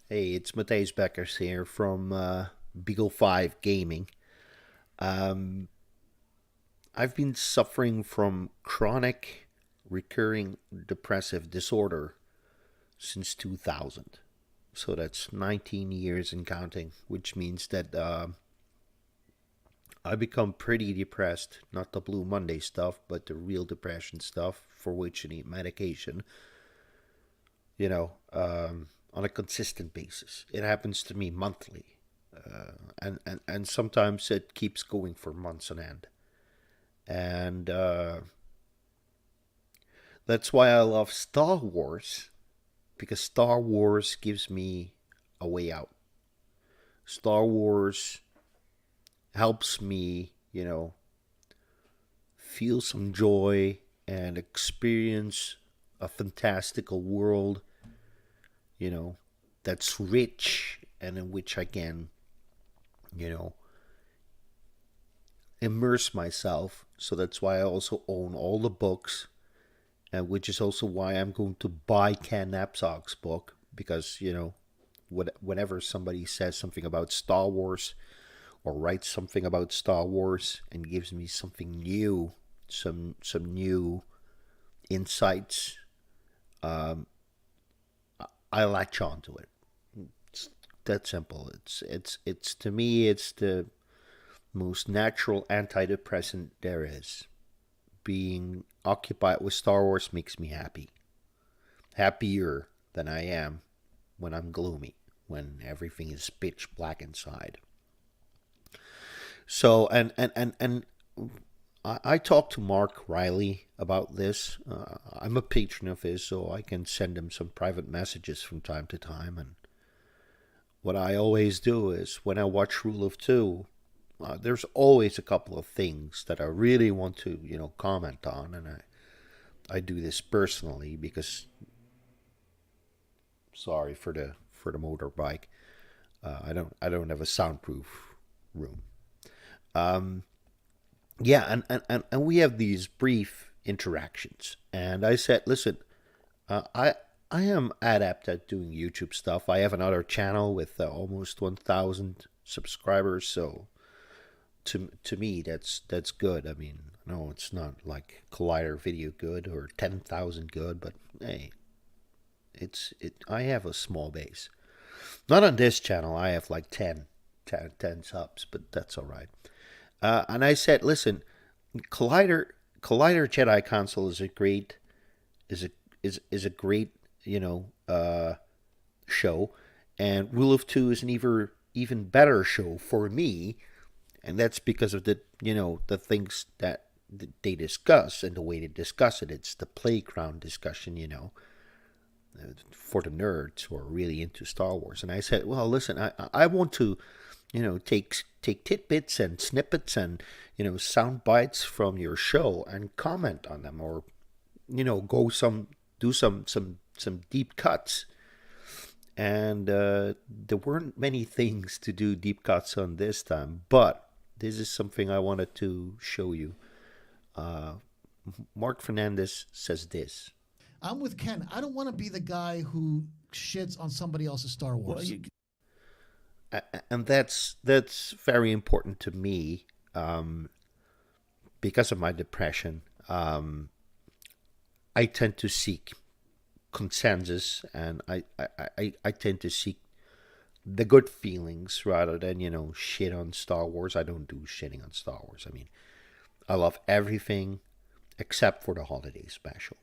Hey, it's Matthijs Beckers here from Beagle 5 Gaming. Um, I've been suffering from chronic recurring depressive disorder since 2000. So that's 19 years and counting, which means that I become pretty depressed. Not the Blue Monday stuff, but the real depression stuff for which you need medication, on a consistent basis. It happens to me monthly. And sometimes it keeps going for months on end. And that's why I love Star Wars, because Star Wars gives me a way out. Star Wars helps me, feel some joy and experience a fantastical world, you know, that's rich and in which I can, you know, immerse myself. So that's why I also own all the books, and which is also why I'm going to buy Ken Napzok's book because whenever somebody says something about Star Wars or writes something about Star Wars and gives me something new, some new insights, um, I latch on to it. It's that simple. It's to me it's the most natural antidepressant there is. Being occupied with Star Wars makes me happy. Happier than I am when I'm gloomy, when everything is pitch black inside. So, and I talked to Mark Riley about this. I'm a patron of his, so I can send him some private messages from time to time. And what I always do is when I watch Rule of Two, there's always a couple of things that I really want to, comment on, and I do this personally because sorry for the motorbike. I don't have a soundproof room. Um, yeah, and we have these brief interactions, and I said, listen, I am adept at doing YouTube stuff. I have another channel with almost 1,000 subscribers, so to me that's good. I mean, no, it's not like Collider Video good or 10,000 good, but hey, I have a small base. Not on this channel. I have like 10 subs, but that's all right. And I said, listen, Collider Collider Jedi console is a is a great you know show, and Rule of Two is an even better show for me, and that's because of the things that they discuss and the way they discuss it. It's the playground discussion, for the nerds who are really into Star Wars. And I said, well, listen, I want to, take tidbits and snippets and sound bites from your show and comment on them, or go do some deep cuts. And there weren't many things to do deep cuts on this time, but this is something I wanted to show you. Uh, Mark Fernandez says this. I'm with Ken. I don't want to be the guy who shits on somebody else's Star Wars. Well, And that's very important to me, because of my depression. I tend to seek consensus, and I tend to seek the good feelings rather than shit on Star Wars. I don't do shitting on Star Wars. I mean, I love everything except for the holiday special.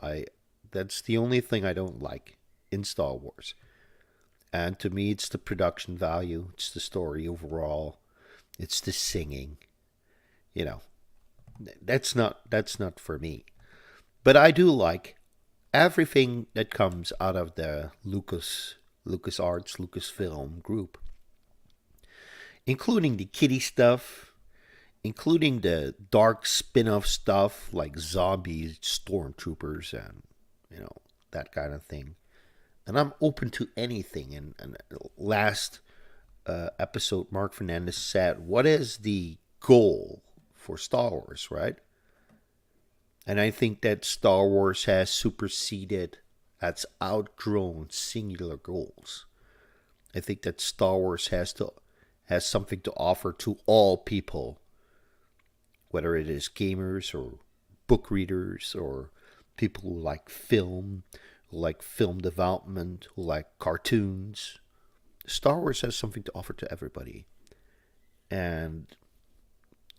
I That's the only thing I don't like in Star Wars. And to me, it's the production value, it's the story overall, it's the singing. You know, that's not for me. But I do like everything that comes out of the LucasArts, Lucasfilm group, including the kiddie stuff, including the dark spin-off stuff like zombie stormtroopers and that kind of thing. And I'm open to anything. And last episode, Mark Fernandez said, "What is the goal for Star Wars?" Right? And I think that Star Wars has superseded, has outgrown singular goals. I think that Star Wars has something to offer to all people, whether it is gamers or book readers or people who like film, who like film development, who like cartoons. Star Wars has something to offer to everybody, and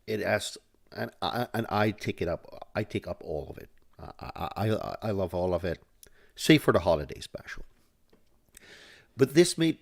it has, and I take it up. I take up all of it. I love all of it, save for the holiday special. But this made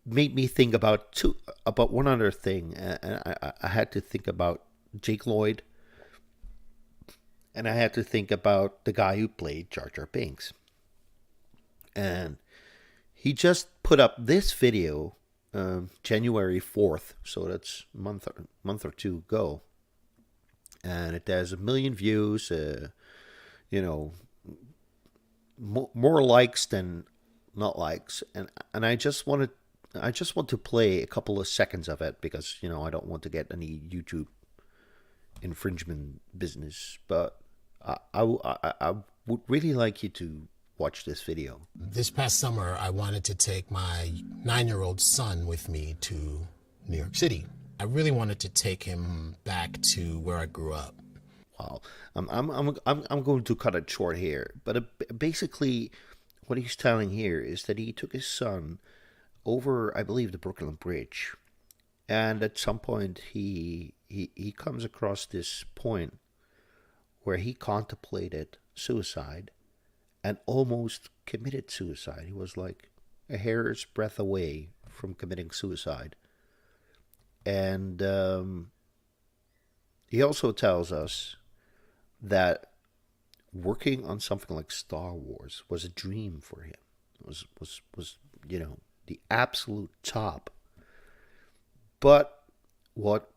me think about one other thing, and I had to think about Jake Lloyd, and I had to think about the guy who played Jar Jar Binks, and he just put up this video, January 4th, so that's month or two ago, and it has 1 million views. You know, more likes than not likes, and I just want to play a couple of seconds of it because I don't want to get any YouTube infringement business, but I would really like you to watch this video. This past summer, I wanted to take my 9-year-old son with me to New York City. I really wanted to take him back to where I grew up. Wow, I'm going to cut it short here, but basically, what he's telling here is that he took his son over, I believe, the Brooklyn Bridge, and at some point he comes across this point where he contemplated suicide and almost committed suicide. He was like a hair's breadth away from committing suicide. And he also tells us that working on something like Star Wars was a dream for him. It was the absolute top. But what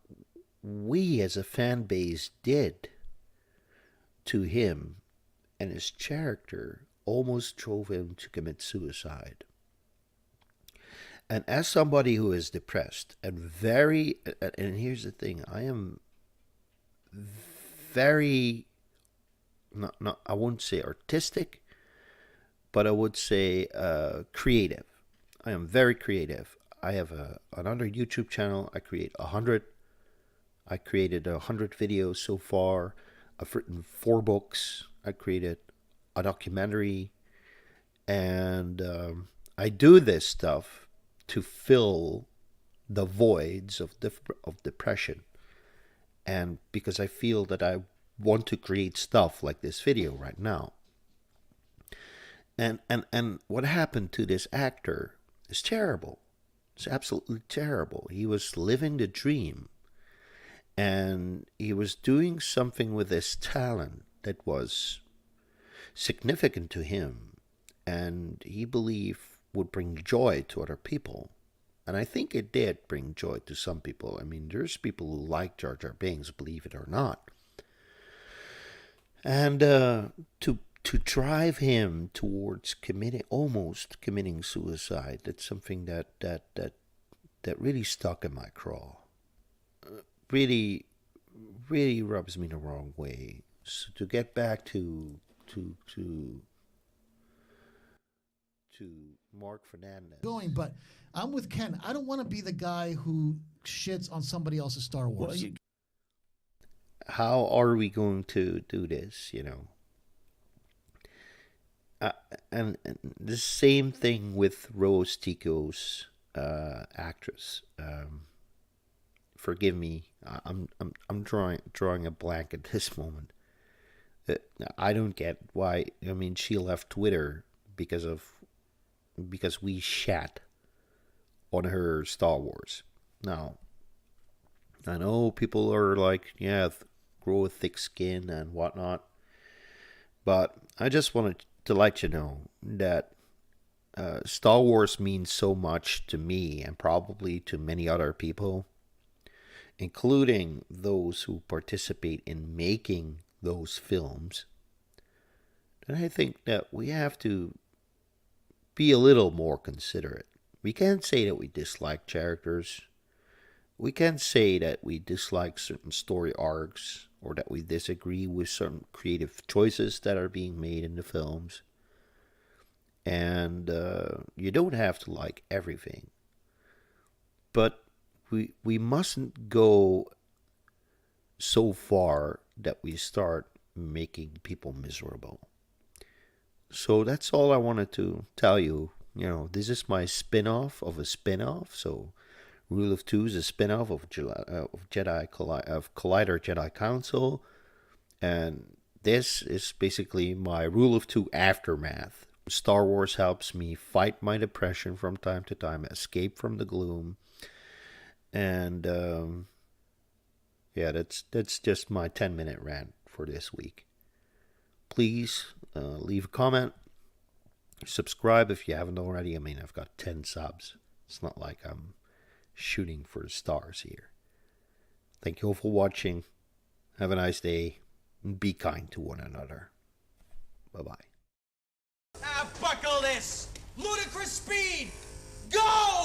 we as a fan base did to him and his character almost drove him to commit suicide. And as somebody who is depressed and and here's the thing, I am very, not I won't say artistic, but I would say creative. I am very creative. I have another YouTube channel. I created 100 videos so far. I've written 4 books. I created a documentary, and I do this stuff to fill the voids of depression, and because I feel that I want to create stuff like this video right now. And what happened to this actor is terrible. It's absolutely terrible. He was living the dream, and he was doing something with his talent that was significant to him and he believed would bring joy to other people. And I think it did bring joy to some people. I mean, there's people who like Jar Jar Binks, believe it or not. And to drive him towards almost committing suicide, that's something that really stuck in my craw. Really, really rubs me the wrong way. So to get back to Mark Fernandez. But I'm with Ken. I don't want to be the guy who shits on somebody else's Star Wars. How are we going to do this, and the same thing with Rose Tico's actress. Forgive me, I'm drawing a blank at this moment. I don't get why. I mean, she left Twitter because we shat on her Star Wars. Now, I know people are like, yeah, grow a thick skin and whatnot, but I just wanted to let you know that Star Wars means so much to me and probably to many other people, including those who participate in making those films. And I think that we have to be a little more considerate. We can't say that we dislike characters. we can say that we dislike certain story arcs or that we disagree with certain creative choices that are being made in the films. And you don't have to like everything. But we mustn't go so far that we start making people miserable. So that's all I wanted to tell you. You know, this is my spin-off of a spin-off. So Rule of Two is a spin-off of Collider Jedi Council. And this is basically my Rule of Two aftermath. Star Wars helps me fight my depression from time to time, escape from the gloom. And yeah, that's just my 10-minute rant for this week. Please leave a comment, subscribe if you haven't already. I mean, I've got 10 subs. It's not like I'm shooting for the stars here. Thank you all for watching. Have a nice day. And be kind to one another. Bye-bye. Buckle this! Ludicrous speed! Go!